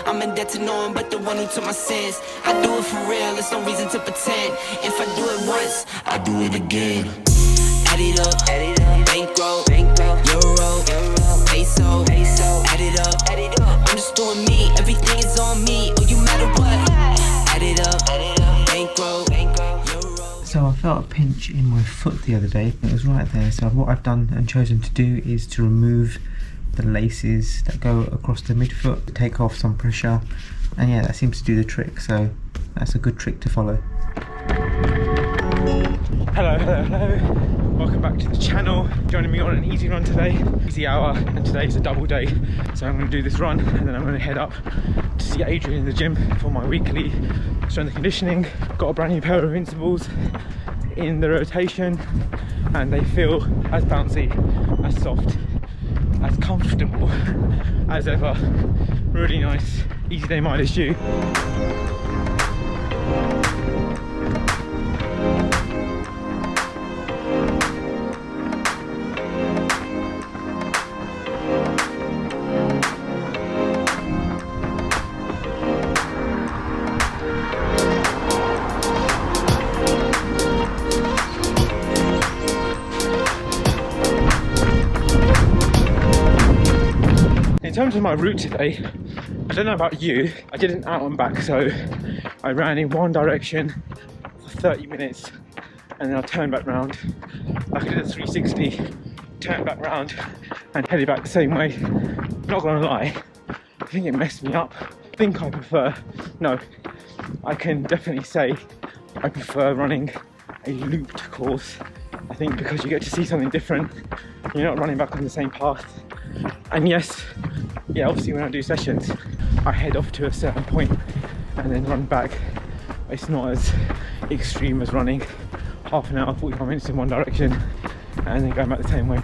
I'm in debt to no one but the one who took my sins. I do it for real, there's no reason to pretend. If I do it once, I do it again. Add it up, bankroll, euro, peso, add it up. I'm just doing me, everything is on me. Oh, you matter what? Add it up, bankroll, euro. So I felt a pinch in my foot the other day. It was right there. So what I've done and chosen to do is to remove the laces that go across the midfoot, take off some pressure, and yeah, that seems to do the trick. So that's a good trick to follow. Hello. Welcome back to the channel. Joining me on an easy run today. Easy hour, and today's a double day. So I'm going to do this run and then I'm going to head up to see Adrian in the gym for my weekly strength and conditioning. Got a brand new pair of Invincibles in the rotation and they feel as bouncy, as soft, as comfortable as ever. Really nice, easy day mileage shoe. In terms of my route today, I don't know about you, I did an out and back, so I ran in one direction for 30 minutes and then I turned back round. I did a 360, turned back round and headed back the same way. Not gonna lie, I think it messed me up. I can definitely say I prefer running a looped course. I think because you get to see something different, you're not running back on the same path. And yes, obviously when I do sessions, I head off to a certain point and then run back. It's not as extreme as running half an hour, 45 minutes in one direction and then going back the same way.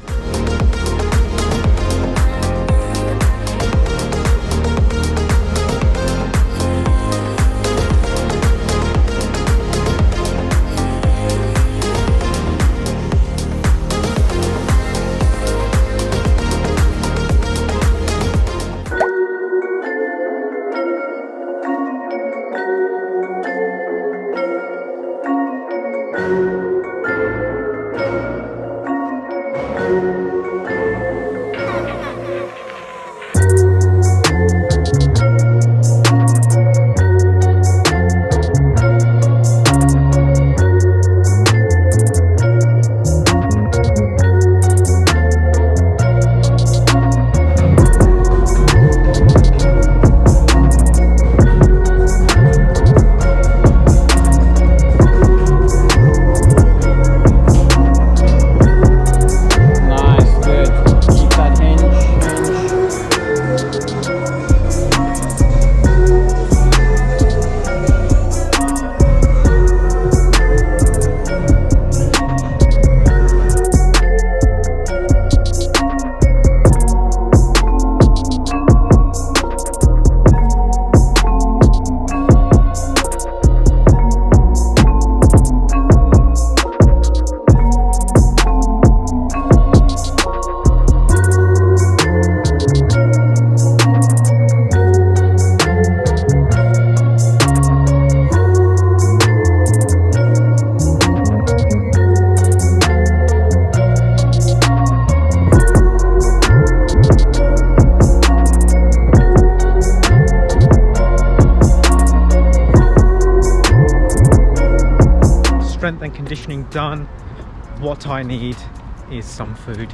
Strength and conditioning done. What I need is some food.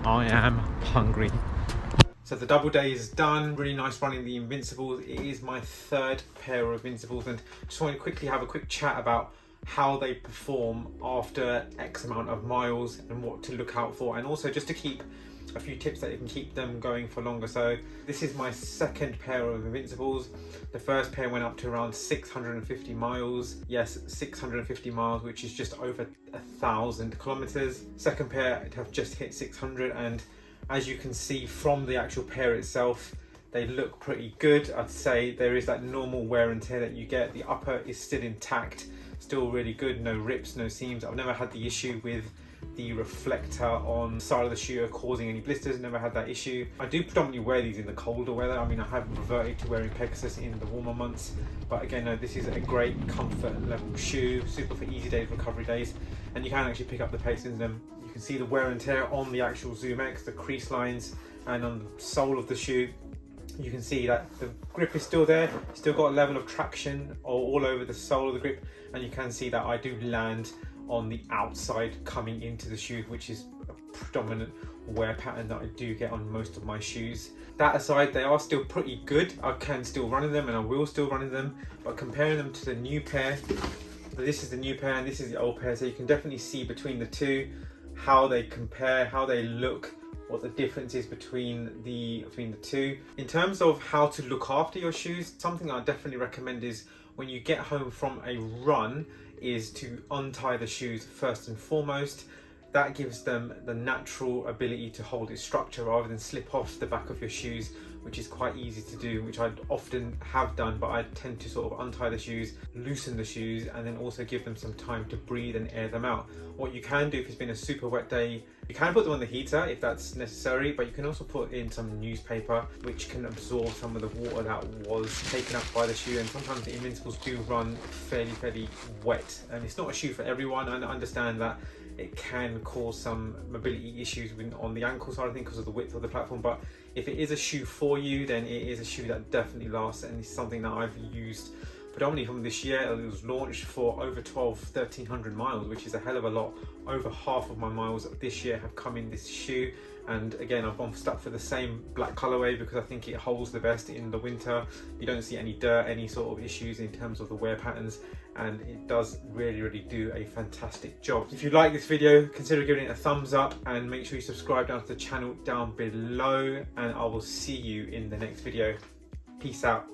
I am hungry. So the double day is done. Really nice running the Invincibles. It is my third pair of Invincibles and just want to quickly have a quick chat about how they perform after X amount of miles and what to look out for, and also just to keep a few tips that you can keep them going for longer. So this is my second pair of Invincibles. The first pair went up to around 650 miles. Yes, 650 miles, which is just over 1,000 kilometers. Second pair have just hit 600, and as you can see from the actual pair itself, they look pretty good. I'd say there is that normal wear and tear that you get. The upper is still intact, still really good, no rips, no seams. I've never had the issue with the reflector on the side of the shoe are causing any blisters. Never had that issue. I do predominantly wear these in the colder weather. I mean, I have reverted to wearing Pegasus in the warmer months, but again, no, this is a great comfort level shoe, super for easy days, recovery days, and you can actually pick up the pace in them. You can see the wear and tear on the actual Zoom X, the crease lines, and on the sole of the shoe. You can see that the grip is still there, still got a level of traction all over the sole of the grip, and you can see that I do land on the outside coming into the shoe, which is a predominant wear pattern that I do get on most of my shoes. That aside, they are still pretty good. I can still run in them and I will still run in them, but comparing them to the new pair, this is the new pair and this is the old pair, so you can definitely see between the two how they compare, how they look, what the difference is between the two. In terms of how to look after your shoes, something I definitely recommend is when you get home from a run is to untie the shoes first and foremost. That gives them the natural ability to hold its structure rather than slip off the back of your shoes, which is quite easy to do, which I often have done, but I tend to sort of untie the shoes, loosen the shoes, and then also give them some time to breathe and air them out. What you can do if it's been a super wet day, you can put them on the heater if that's necessary, but you can also put in some newspaper which can absorb some of the water that was taken up by the shoe. And sometimes the Invincibles do run fairly wet, and it's not a shoe for everyone. I understand that it can cause some mobility issues on the ankle side, I think, because of the width of the platform, but if it is a shoe for you, then it is a shoe that definitely lasts, and it's something that I've used predominantly from this year. It was launched for over 1,300 miles, which is a hell of a lot. Over half of my miles this year have come in this shoe, and again, I've gone stuck for the same black colorway because I think it holds the best in the winter. You don't see any dirt, any sort of issues in terms of the wear patterns, and it does really do a fantastic job. If you like this video, consider giving it a thumbs up and make sure you subscribe down to the channel down below, and I will see you in the next video. Peace out.